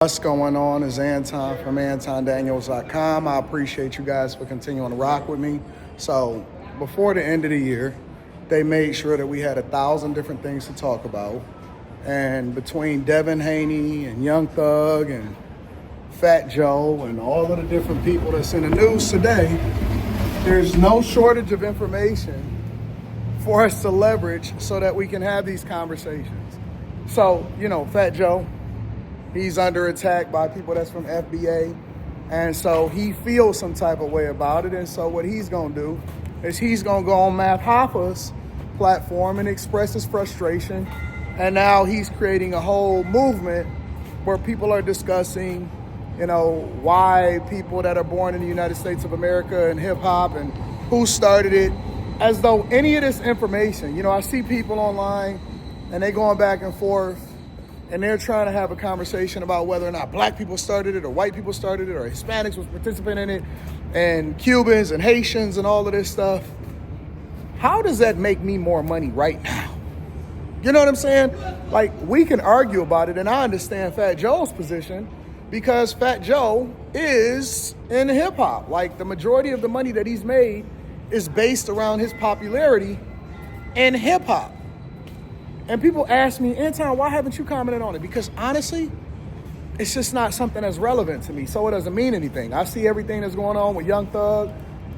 What's going on is Anton from antondaniels.com. I appreciate you guys for continuing to rock with me. So before the end of the year, they made sure that we had 1,000 different things to talk about. And between Devin, Haney, and Young Thug, and Fat Joe, and all of the different people that's in the news today, there's no shortage of information for us to leverage so that we can have these conversations. So, Fat Joe, he's under attack by people that's from FBA. And so he feels some type of way about it. And so what he's going to do is he's going to go on Math Hoffa's platform and express his frustration. And now he's creating a whole movement where people are discussing, why people that are born in the United States of America and hip hop and who started it, as though any of this information, I see people online and they going back and forth and they're trying to have a conversation about whether or not black people started it or white people started it or Hispanics was participating in it and Cubans and Haitians and all of this stuff. How does that make me more money right now? You know what I'm saying? Like, we can argue about it, and I understand Fat Joe's position because Fat Joe is in hip hop. Like, the majority of the money that he's made is based around his popularity in hip hop. And people ask me, Anton, why haven't you commented on it? Because honestly, it's just not something that's relevant to me. So it doesn't mean anything. I see everything that's going on with Young Thug,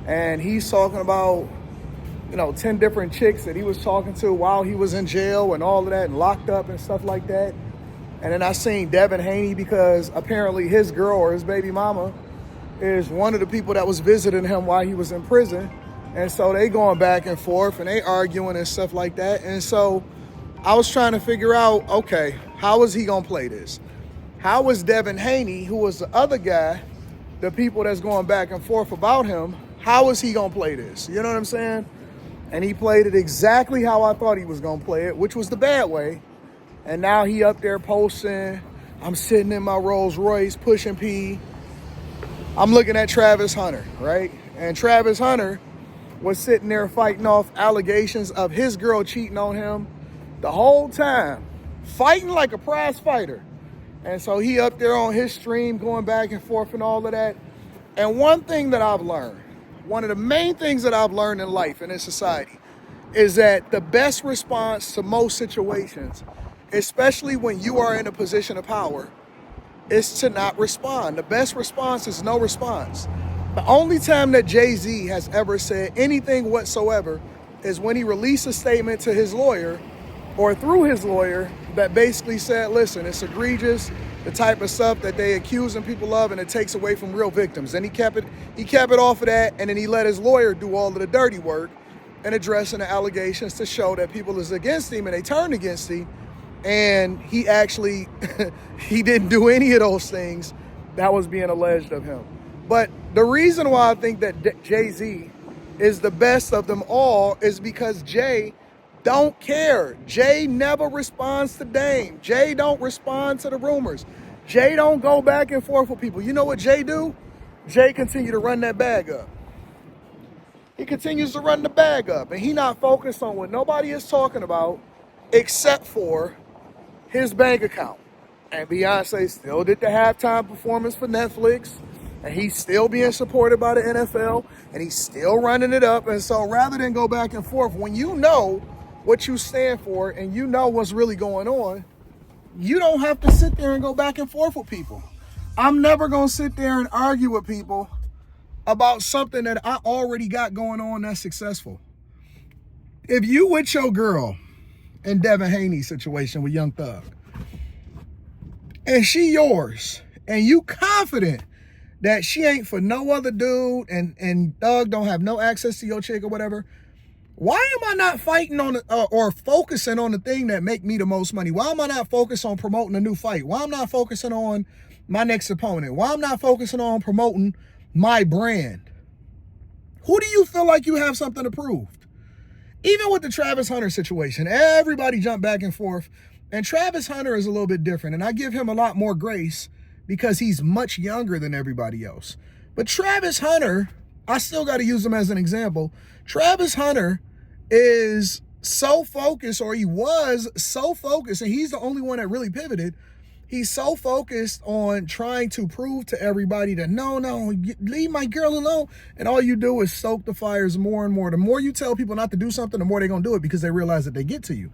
and he's talking about, 10 different chicks that he was talking to while he was in jail and all of that and locked up and stuff like that. And then I seen Devin Haney because apparently his girl or his baby mama is one of the people that was visiting him while he was in prison. And so they going back and forth and they arguing and stuff like that. And so I was trying to figure out, okay, how is he going to play this? How is Devin Haney, who was the other guy, the people that's going back and forth about him, how is he going to play this? You know what I'm saying? And he played it exactly how I thought he was going to play it, which was the bad way. And now he up there posting, I'm sitting in my Rolls Royce pushing P. I'm looking at Travis Hunter, right? And Travis Hunter was sitting there fighting off allegations of his girl cheating on him the whole time, fighting like a prize fighter. And so he up there on his stream going back and forth and all of that. And one thing that I've learned, one of the main things that I've learned in life and in society is that the best response to most situations, especially when you are in a position of power, is to not respond. The best response is no response. The only time that Jay-Z has ever said anything whatsoever is when he released a statement to his lawyer or through his lawyer that basically said, listen, it's egregious, the type of stuff that they accusing people of, and it takes away from real victims. And he kept it off of that, and then he let his lawyer do all of the dirty work and addressing the allegations to show that people is against him and they turned against him. And he actually, he didn't do any of those things that was being alleged of him. But the reason why I think that Jay-Z is the best of them all is because Jay don't care. Jay never responds to Dame. Jay don't respond to the rumors. Jay don't go back and forth with people. You know what Jay do? Jay continue to run that bag up. He continues to run the bag up, and he not focused on what nobody is talking about except for his bank account. And Fiance still did the halftime performance for Netflix, and he's still being supported by the NFL, and he's still running it up. And so rather than go back and forth, when you know what you stand for and you know what's really going on, you don't have to sit there and go back and forth with people. I'm never going to sit there and argue with people about something that I already got going on that's successful. If you with your girl in Devin Haney's situation with Young Thug, and she yours, and you confident that she ain't for no other dude and Thug don't have no access to your chick or whatever, why am I not fighting on or focusing on the thing that make me the most money? Why am I not focused on promoting a new fight? Why am I not focusing on my next opponent? Why am I not focusing on promoting my brand? Who do you feel like you have something to prove? Even with the Travis Hunter situation, everybody jumped back and forth. And Travis Hunter is a little bit different. And I give him a lot more grace because he's much younger than everybody else. But Travis Hunter, I still got to use him as an example. Travis Hunter is so focused, or he was so focused, and he's the only one that really pivoted. He's so focused on trying to prove to everybody that, no, leave my girl alone. And all you do is stoke the fires more and more. The more you tell people not to do something, the more they're going to do it because they realize that they get to you.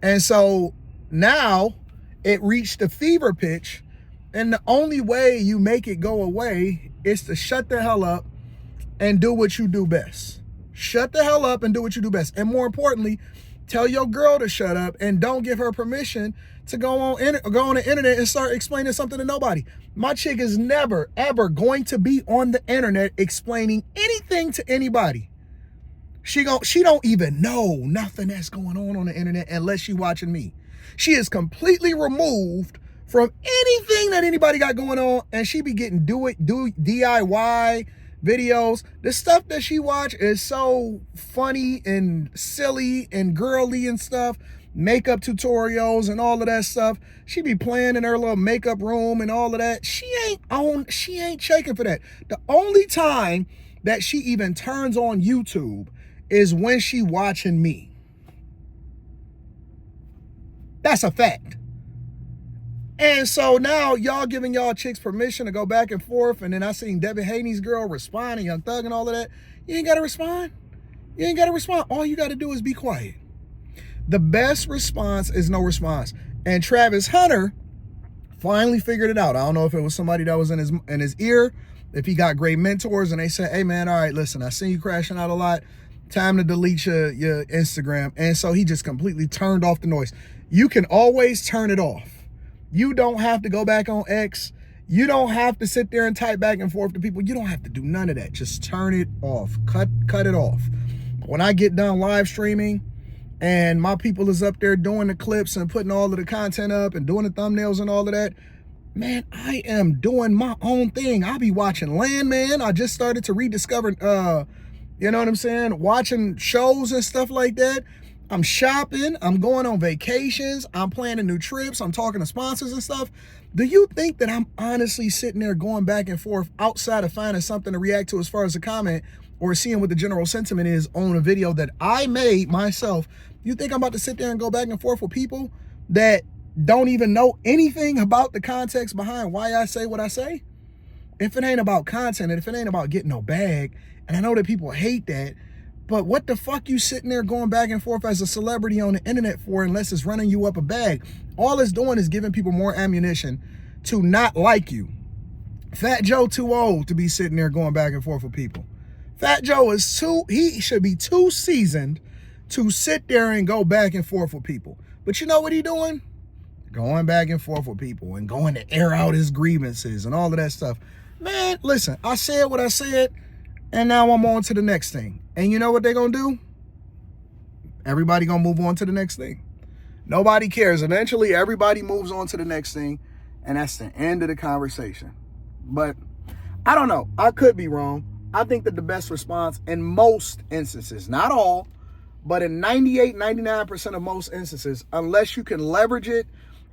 And so now it reached a fever pitch. And the only way you make it go away is to shut the hell up and do what you do best. Shut the hell up and do what you do best. And more importantly, tell your girl to shut up and don't give her permission to go on the internet and start explaining something to nobody. My chick is never, ever going to be on the internet explaining anything to anybody. She don't even know nothing that's going on the internet unless she watching me. She is completely removed from anything that anybody got going on, and she be getting do DIY videos. The stuff that she watch is so funny and silly and girly and stuff. Makeup tutorials and all of that stuff. She be playing in her little makeup room and all of that. She ain't shaking for that. The only time that she even turns on YouTube is when she watching me. That's a fact. And so now y'all giving y'all chicks permission to go back and forth, and then I seen Devin Haney's girl respond and Young Thug and all of that. You ain't gotta respond. You ain't gotta respond. All you gotta do is be quiet. The best response is no response. And Travis Hunter finally figured it out. I don't know if it was somebody that was in his ear, if he got great mentors and they said, hey man, all right, listen, I seen you crashing out a lot. Time to delete your Instagram. And so he just completely turned off the noise. You can always turn it off. You don't have to go back on X. You don't have to sit there and type back and forth to people. You don't have to do none of that. Just turn it off. Cut it off. When I get done live streaming and my people is up there doing the clips and putting all of the content up and doing the thumbnails and all of that, man, I am doing my own thing. I'll be watching Landman. I just started to rediscover, you know what I'm saying? Watching shows and stuff like that. I'm shopping. I'm going on vacations. I'm planning new trips. I'm talking to sponsors and stuff. Do you think that I'm honestly sitting there going back and forth outside of finding something to react to as far as a comment or seeing what the general sentiment is on a video that I made myself? You think I'm about to sit there and go back and forth with people that don't even know anything about the context behind why I say what I say? If it ain't about content and if it ain't about getting no bag, and I know that people hate that, but what the fuck you sitting there going back and forth as a celebrity on the internet for unless it's running you up a bag? All it's doing is giving people more ammunition to not like you. Fat Joe too old to be sitting there going back and forth with people. Fat Joe is he should be too seasoned to sit there and go back and forth with people. But you know what he doing? Going back and forth with people and going to air out his grievances and all of that stuff. Man, listen, I said what I said, and now I'm on to the next thing. And you know what they're going to do? Everybody going to move on to the next thing. Nobody cares. Eventually, everybody moves on to the next thing, and that's the end of the conversation. But I don't know. I could be wrong. I think that the best response in most instances, not all, but in 98, 99% of most instances, unless you can leverage it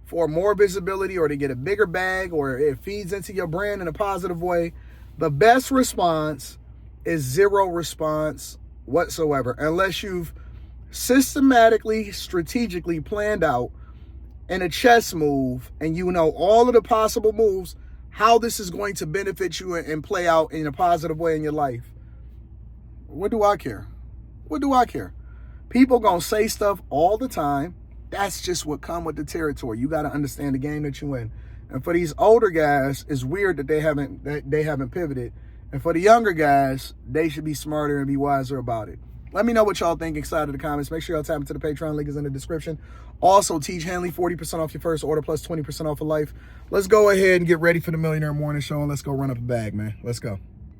for more visibility or to get a bigger bag or it feeds into your brand in a positive way, the best response is zero response whatsoever, unless you've systematically, strategically planned out in a chess move and you know all of the possible moves, how this is going to benefit you and play out in a positive way in your life. What do I care? What do I care? People gonna say stuff all the time. That's just what come with the territory. You got to understand the game that you in. And for these older guys, it's weird that they haven't pivoted. And for the younger guys, they should be smarter and be wiser about it. Let me know what y'all think inside of the comments. Make sure y'all tap into the Patreon. Link is in the description. Also, Teach Hanley, 40% off your first order plus 20% off of life. Let's go ahead and get ready for the Millionaire Morning Show, and let's go run up a bag, man. Let's go.